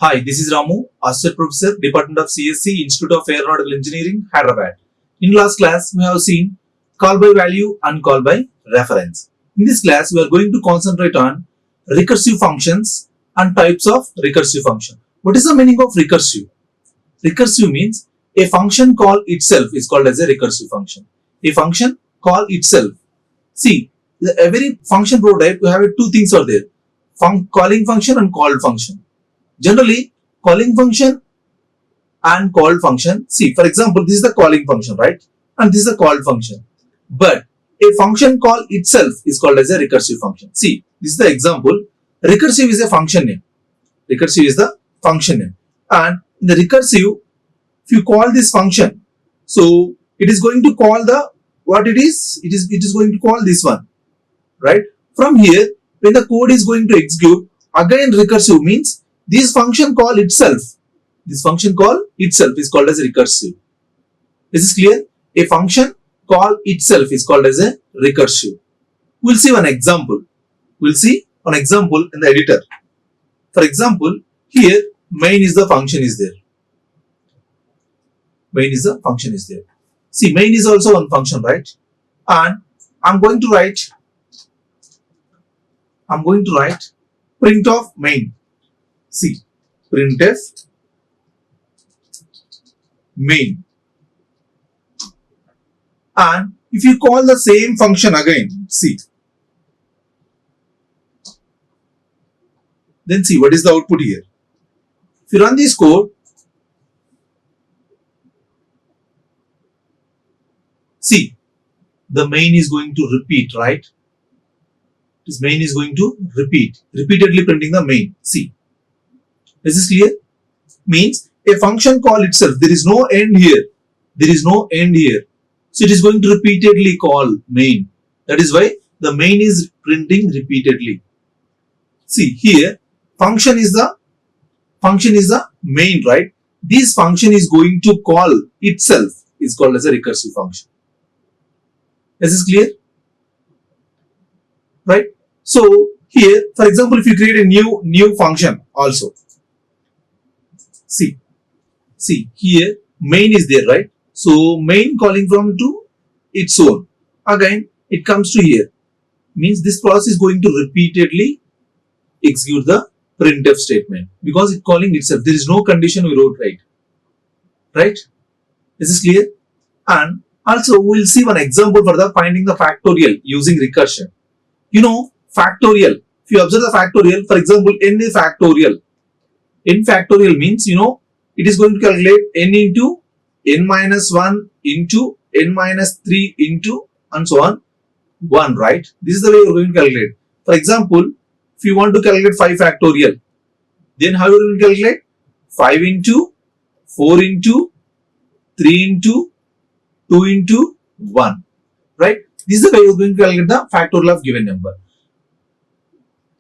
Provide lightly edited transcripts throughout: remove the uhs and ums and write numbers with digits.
Hi, this is Ramu, Associate Professor, Department of CSC, Institute of Aeronautical Engineering, Hyderabad. In last class, we have seen call by value and call by reference. In this class, we are going to concentrate on recursive functions and types of recursive function. What is the meaning of recursive? Recursive means a function call itself is called as a recursive function. A function call itself. See, every function prototype, we have two things are there. Calling function and called function. Generally, calling function and called function. See, for example, this is the calling function, right? And this is the called function. But a function call itself is called as a recursive function. See, this is the example. Recursive is a function name. Recursive is the function name. And in the recursive, if you call this function, so it is going to call the what it is. It is going to call this one, right? From here, when the code is going to execute, again recursive means this function call itself is called as recursive. Is this clear? A function call itself is called as a recursive. We'll see one example. We'll see an example in the editor. For example, here main is the function is there. Main is the function is there. See, main is also one function, right? And I'm going to write print of main. See, printf main. And if you call the same function again, see, then see what is the output here. If you run this code, see, the main is going to repeat, right? This main is going to repeatedly printing the main. See, is this clear? Means a function call itself, there is no end here. So it is going to repeatedly call main. That is why the main is printing repeatedly. See here, function is the main, right? This function is going to call itself is called as a recursive function. Is this clear? Right? So here, for example, if you create a new function also, see here main is there, right? So main calling from to its own. Again, it comes to here. Means this process is going to repeatedly execute the printf statement because it calling itself. There is no condition we wrote, right? Is this clear? And also we'll see one example for the finding the factorial using recursion. You know, factorial. If you observe the factorial, for example, n is factorial. N factorial means, you know, it is going to calculate n into n minus 1 into n minus 3 into and so on 1, right? This is the way you are going to calculate. For example, if you want to calculate 5 factorial, then how you will calculate? 5 into 4 into 3 into 2 into 1, right? This is the way you are going to calculate the factorial of given number.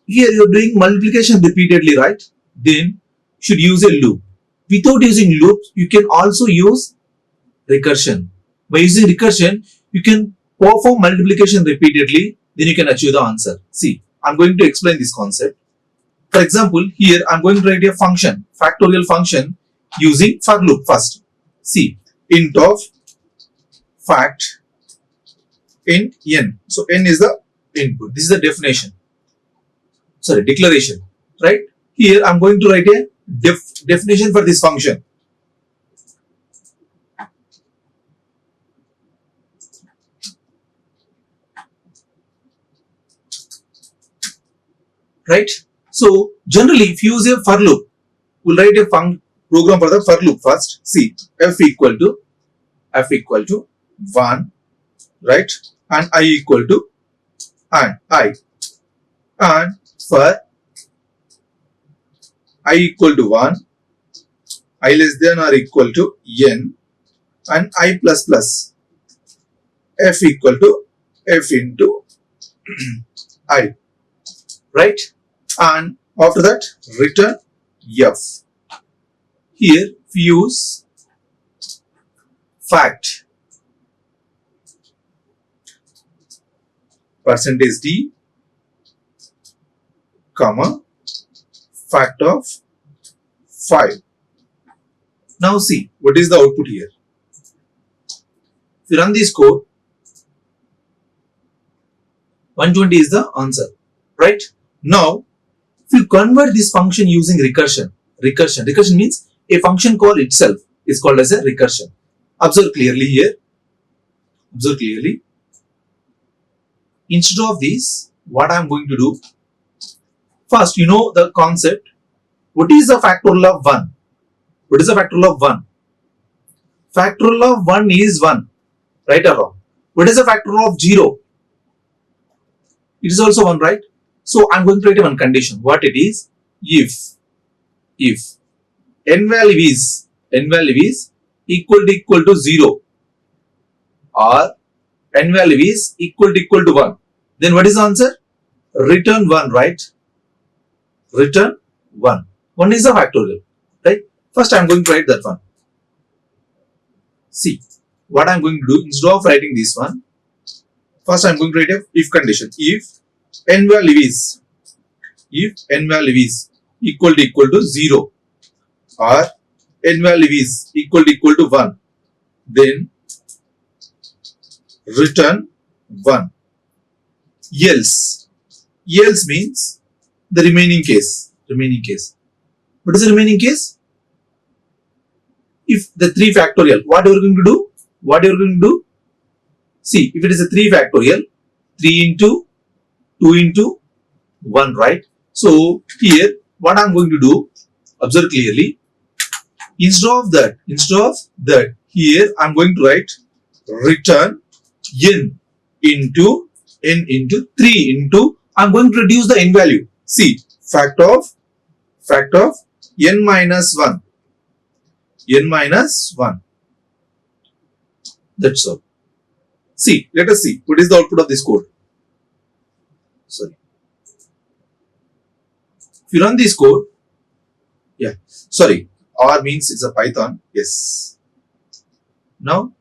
Here you are doing multiplication repeatedly, right? Then should use a loop. Without using loops, you can also use recursion. By using recursion, you can perform multiplication repeatedly, then you can achieve the answer. See, I'm going to explain this concept. For example, here I'm going to write a function, factorial function using for loop first. See, int of fact int n. So n is the input. This is the declaration, right? Here I'm going to write a definition for this function. Right? So generally, if you use a for loop, we'll write a program for the for loop first. See, f equal to 1, right? And I equal to and for I equal to 1, I less than or equal to n, and I plus plus f equal to f into I, right? And after that return f. Here we use fact %d comma fact of 5. Now see, what is the output here? If you run this code, 120 is the answer, right? Now, if you convert this function using recursion means a function call itself is called as a recursion. Observe clearly here. Observe clearly. Instead of this, what I am going to do, first you know the concept. What is the factorial of 1? What is the factorial of 1? Factorial of 1 is 1, right or wrong? What is the factorial of 0? It is also 1, right? So I am going to write one condition. What it is? If n value is equal to 0 or n value is equal to 1, then what is the answer? Return 1, right? Return 1. 1 is the factorial, right? First I am going to write that one. See, what I am going to do, instead of writing this one, first I am going to write a if condition. If n value is equal to 0 or n value is equal to 1, then return 1. Else means the remaining case. What is the remaining case? If the 3 factorial, what you are going to do? See, if it is a 3 factorial, 3 into 2 into 1, right? So here what I am going to do, observe clearly. Instead of that, here I am going to write return n into 3 into, I am going to reduce the n value. See, fact of n minus 1. That's all. See, let us see what is the output of this code. Sorry. If you run this code, R means it's a Python. Yes. Now,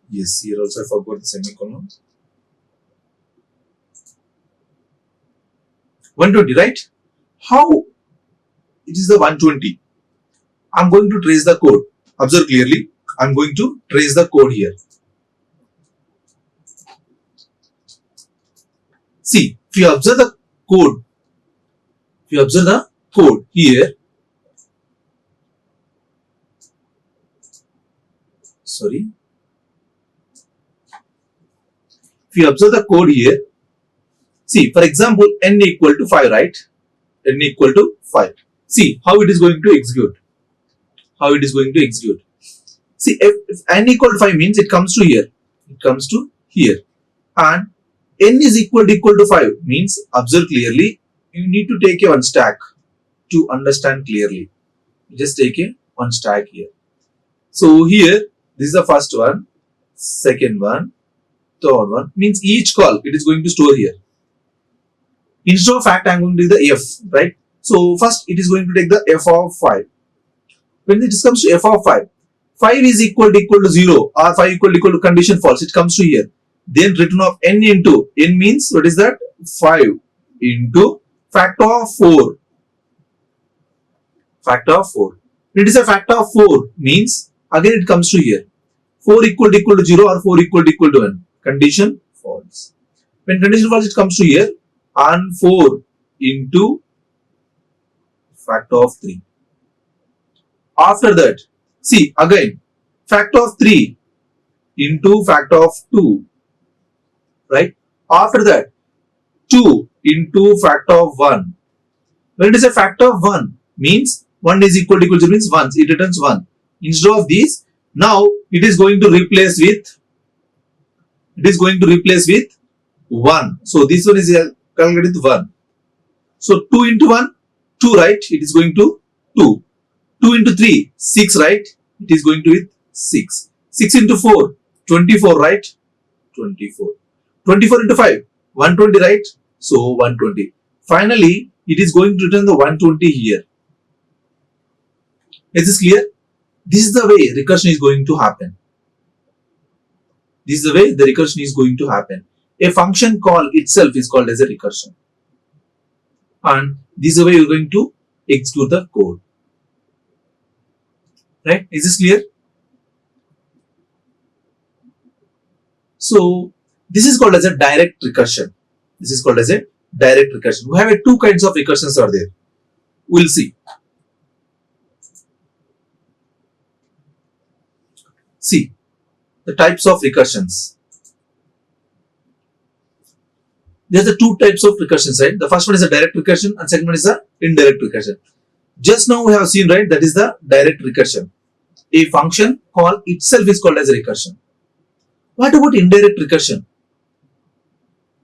yes, here also I forgot the semicolon. 120, right? How it is the 120? I'm going to trace the code. Observe clearly. I'm going to trace the code here. See, if you observe the code, here, sorry. If you observe the code here, see, for example, n equal to 5, right? N equal to 5. See how it is going to execute. See, if n equal to 5 means it comes to here. And n is equal to 5 means, observe clearly, you need to take a one stack to understand clearly. Just take a one stack here. So here, this is the first one, second one, third one, means each call it is going to store here. Instead of fact, I am going to do the f, right? So first it is going to take the f of 5. When it comes to f of 5 is equal to 0 or 5 equal to condition false, it comes to here. Then return of n into, n means what is that? 5 into factor of 4. When it is a factor of 4 means, again it comes to here. 4 equal to 0 or 4 equal to 1. Condition false. When condition false, it comes to here. And 4 into factor of 3. After that, see again, factor of 3 into factor of 2, right? After that, 2 into factor of 1. When it is a factor of 1, means 1 is equal to 0 means 1, it returns 1. Instead of this, now it is going to replace with 1. So this one is calculated with 1. So 2 into 1, 2, right? It is going to 2. 2 into 3, 6, right? It is going to with 6. 6 into 4, 24, right? 24. 24 into 5, 120, right? So 120. Finally, it is going to return the 120 here. Is this clear? This is the way recursion is going to happen. A function call itself is called as a recursion. And this is the way you are going to execute the code. Right? Is this clear? So this is called as a direct recursion. This is called as a direct recursion. We have two kinds of recursions are there. We'll see. See the types of recursions. There's the two types of recursions, right? The first one is a direct recursion and second one is a indirect recursion. Just now we have seen, right, that is the direct recursion. A function call itself is called as a recursion. What about indirect recursion?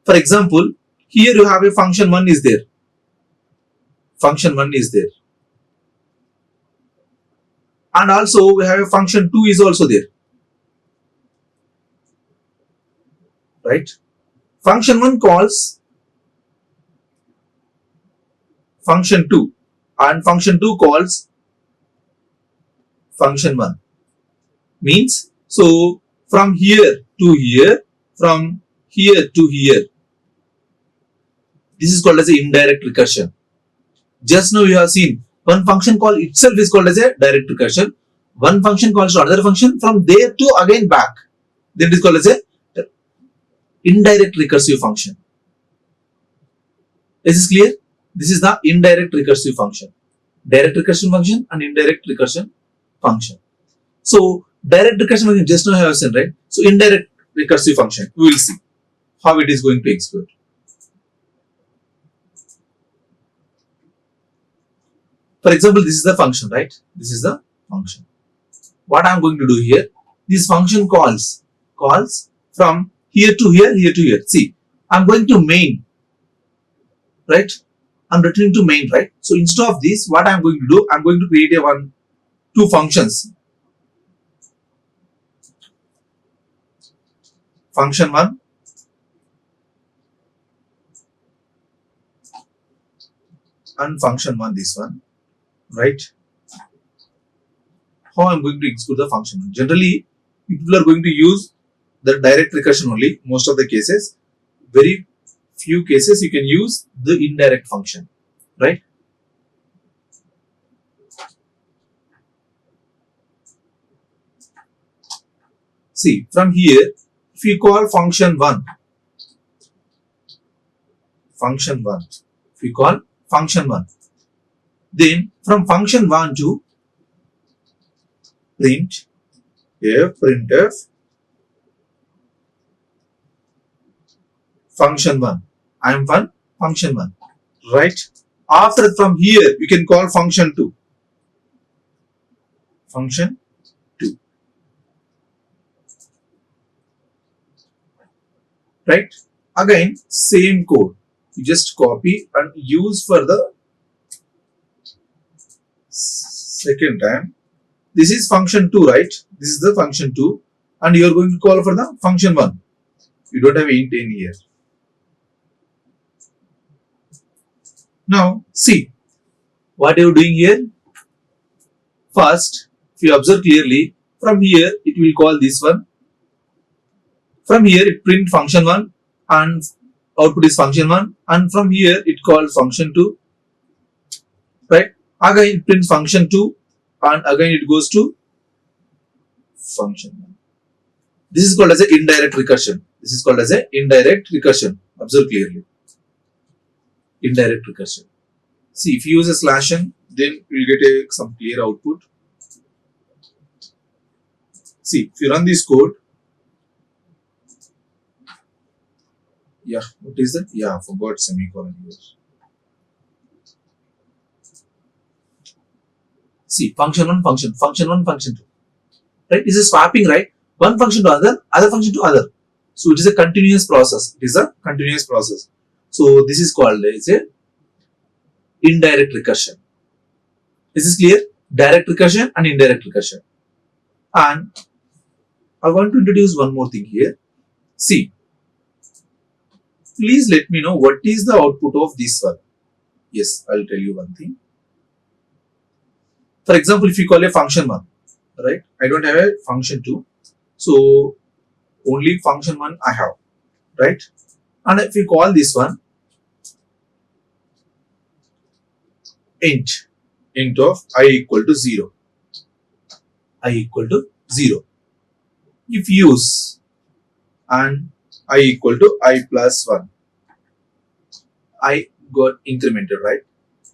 For example, here you have a function 1 is there. Function 1 is there. And also we have a function 2 is also there. Right? Function 1 calls function 2 and function 2 calls function 1. Means, so from here to here, from here to here, this is called as an indirect recursion. Just now you have seen one function call itself is called as a direct recursion. One function calls to another function from there to again back. Then it is called as a indirect recursive function. Is this clear? This is the indirect recursive function. Direct recursion function and indirect recursion function. So direct recursion function just now I have said, right? So indirect recursive function, we will see how it is going to execute. For example, this is the function, right? This is the function. What I am going to do here, this function calls from here to here, here to here. See, I am going to main, right? I am returning to main, right? So instead of this, what I am going to do, I am going to create two functions. Function 1 and function 1, this one, right? How I am going to execute the function? Generally, people are going to use the direct recursion only. Most of the cases, very few cases you can use the indirect function, right? See, from here, if you call function 1, if you call function 1, then from function 1 to printf function 1. I am function 1, right? After from here you can call function 2. Function 2. Right? Again, same code. You just copy and use for the second time. This is function 2, right? This is the function 2 and you are going to call for the function 1. You don't have int in here. Now, see what you are doing here. First, if you observe clearly, from here it will call this one. From here it print function 1 and output is function 1, and from here it calls function 2, right? Again it prints function 2 and again it goes to function 1. This is called as an indirect recursion. This is called as an indirect recursion. Observe clearly. Indirect recursion. See, if you use a slash n, then you will get some clear output. See, if you run this code, yeah, what is that? Yeah, I forgot semicolon here. See, function 1, function 1, function 2. Right? This is swapping, right? One function to other function to other. So it is a continuous process. It is a continuous process. So this is called as a indirect recursion. Is this clear? Direct recursion and indirect recursion. And I want to introduce one more thing here. See, please let me know what is the output of this one. Yes, I will tell you one thing. For example, if you call a function 1, right? I don't have a function 2. So only function 1 I have, right? And if you call this one int, int of I equal to 0. I equal to 0. If use and I equal to I plus 1, I got incremented, right?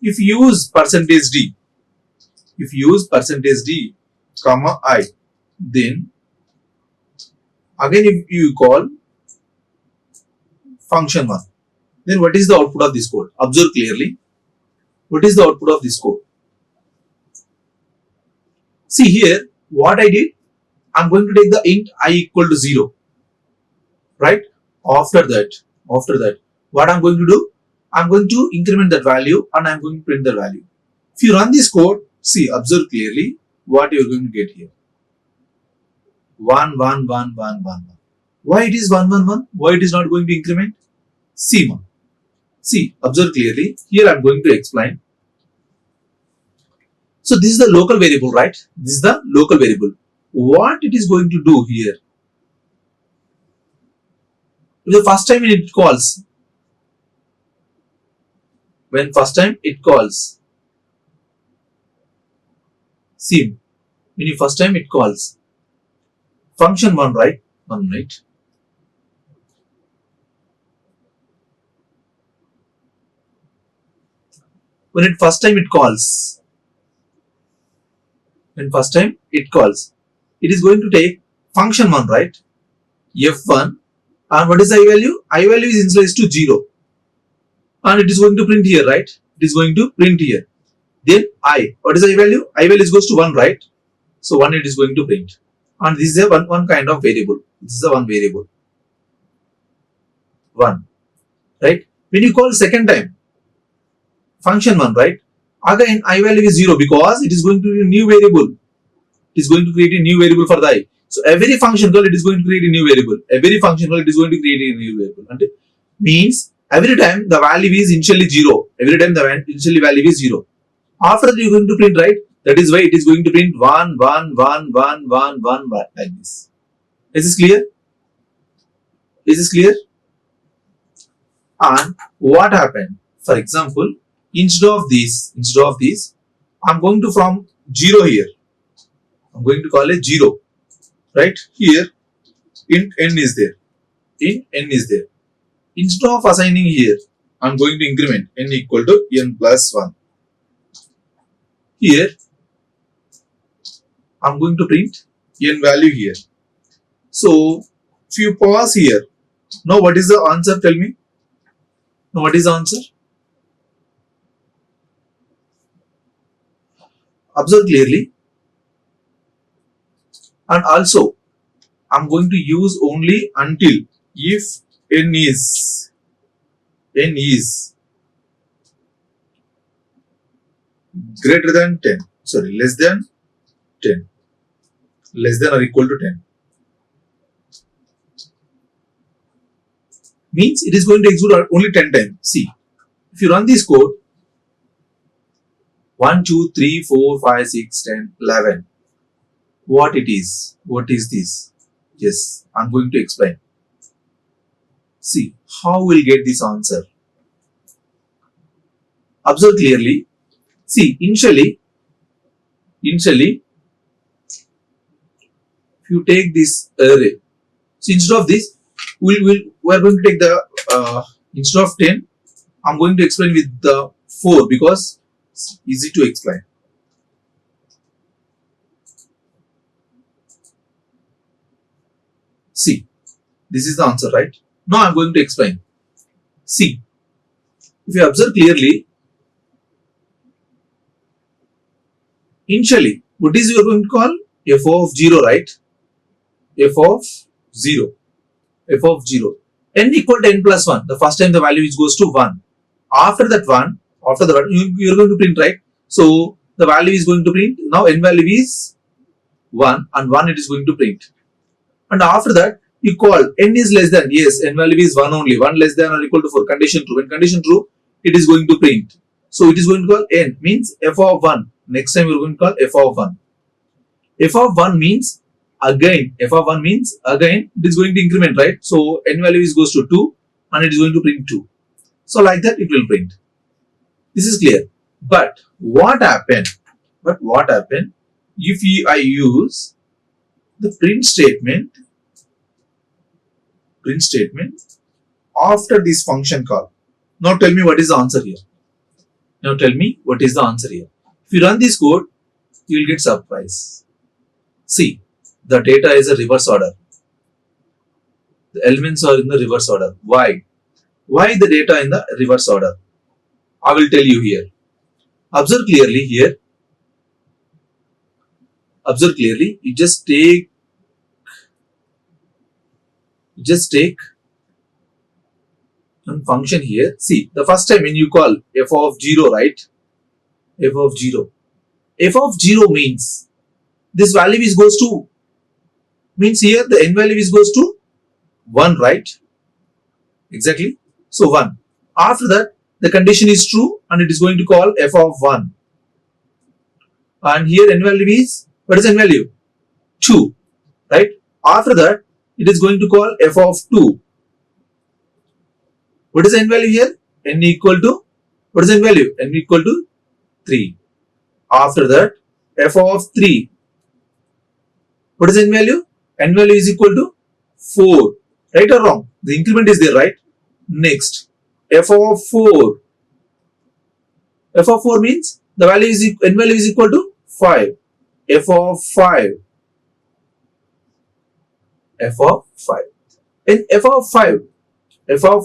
If use percentage d, comma I, then again if you call function 1, then what is the output of this code? Observe clearly. What is the output of this code? See here, what I did, I'm going to take the int I equal to 0, right? After that, what I'm going to do, I'm going to increment that value and I'm going to print the value. If you run this code, see, observe clearly what you're going to get here. 1, 1, 1, 1, 1, 1. Why it is 1, 1, 1? Why it is not going to increment? See, observe clearly. Here I'm going to explain. So this is the local variable, right? This is the local variable. What it is going to do here? The first time it calls, see, when you first time it calls function 1, right? 1, right? When it first time it calls, it is going to take function 1, right? F1, and what is I value? I value is initialized to 0, and it is going to print here, right? It is going to print here. Then I, what is I value? I value goes to 1, right? So 1 it is going to print, and this is a one kind of variable. This is a one variable, 1, right? When you call second time function 1, right? Again I value is 0 because it is going to be a new variable. It is going to create a new variable for the I. So every function call it is going to create a new variable. Every function call it is going to create a new variable. And it means every time the value is initially 0. Every time the initially value is 0. After that you are going to print, right? That is why it is going to print 1, 1, 1, 1, 1, 1, like this. Is this clear? And what happened? For example, instead of this, I'm going to from 0 here. I'm going to call it 0, right? Here, int n is there. Instead of assigning here, I'm going to increment n equal to n plus 1. Here, I'm going to print n value here. So, if you pause here, now what is the answer? Tell me. Now what is the answer? Observe clearly. And also, I'm going to use only until if n is greater than 10, less than 10, less than or equal to 10. Means it is going to execute only 10 times. See, if you run this code, 1, 2, 3, 4, 5, 6, 10, 11. What it is? What is this? Yes, I'm going to explain. See, how we'll get this answer? Observe clearly. See, initially, if you take this array, so instead of this, we are going to take the instead of 10, I'm going to explain with the 4 because it's easy to explain. See, this is the answer, right? Now I'm going to explain. See, if you observe clearly, initially, what is you are going to call? F of 0, right? F of 0. N equal to n plus 1. The first time the value goes to 1. After that 1, you are going to print, right? So the value is going to print. Now n value is 1 and 1 it is going to print. And after that, you call n is less than, yes, n value is 1 only, 1 less than or equal to 4, condition true. When condition true, it is going to print. So it is going to call n, means f of 1. Next time we are going to call f of 1. F of 1 means again, it is going to increment, right? So n value goes to 2 and it is going to print 2. So like that it will print. This is clear. But what happened? If I use the print statement after this function call? Now tell me what is the answer here. If you run this code, you will get surprise. See, the data is a reverse order. The elements are in the reverse order. Why? Why the data in the reverse order? I will tell you here. Observe clearly here. You just take one function here. See, the first time when you call f of 0, right? F of 0 means this value is goes to, means here the n value is goes to 1, right? Exactly. So 1. After that, the condition is true and it is going to call f of 1. And here n value is, what is n value? 2, right? After that, it is going to call f of 2. What is n value here? N equal to, what is n value? N equal to 3. After that, f of 3. What is n value? N value is equal to 4. Right or wrong? The increment is there, right? Next, f of 4. F of 4 means the value is, n value is equal to 5. F of 5. And f of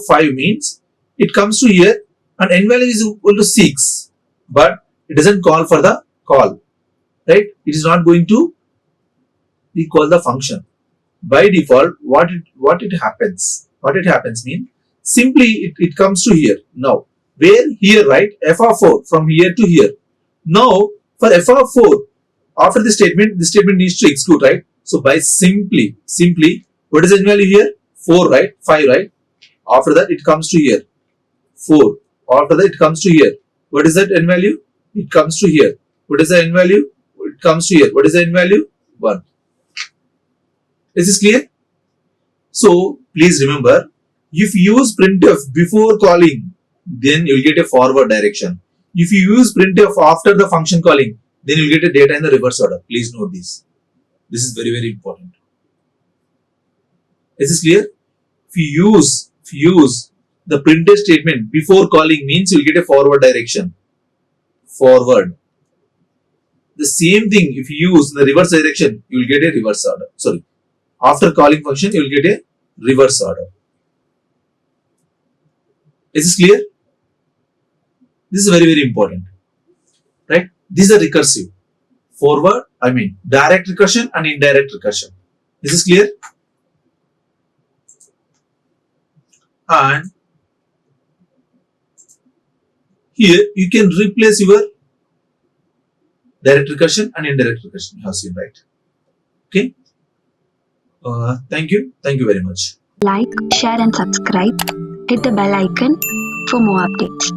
5 means it comes to here and n value is equal to 6. But it doesn't call for the call. Right? It is not going to recall the function. By default, what it happens means simply it comes to here. Now, where here, right? F of 4 from here to here. Now, for f of 4, after the statement needs to execute, right? So by simply, what is n value here? 4, right? 5, right? After that, it comes to here. 4. After that, it comes to here. What is that n value? It comes to here. What is the n value? It comes to here. What is the n value? 1. Is this clear? So, please remember, if you use printf before calling, then you will get a forward direction. If you use printf after the function calling, then you will get a data in the reverse order. Please note this. This is very, very important. Is this clear? If you use the printf statement before calling, means you will get a forward direction. Forward. The same thing, if you use the reverse direction, you will get a reverse order. Sorry. After calling function, you will get a reverse order. Is this clear? This is very, very important. Right? These are recursive. Forward, direct recursion and indirect recursion. Is this clear? And here you can replace your direct recursion and indirect recursion. You have seen, right? Okay. Thank you very much. Like, share and subscribe. Hit the bell icon for more updates.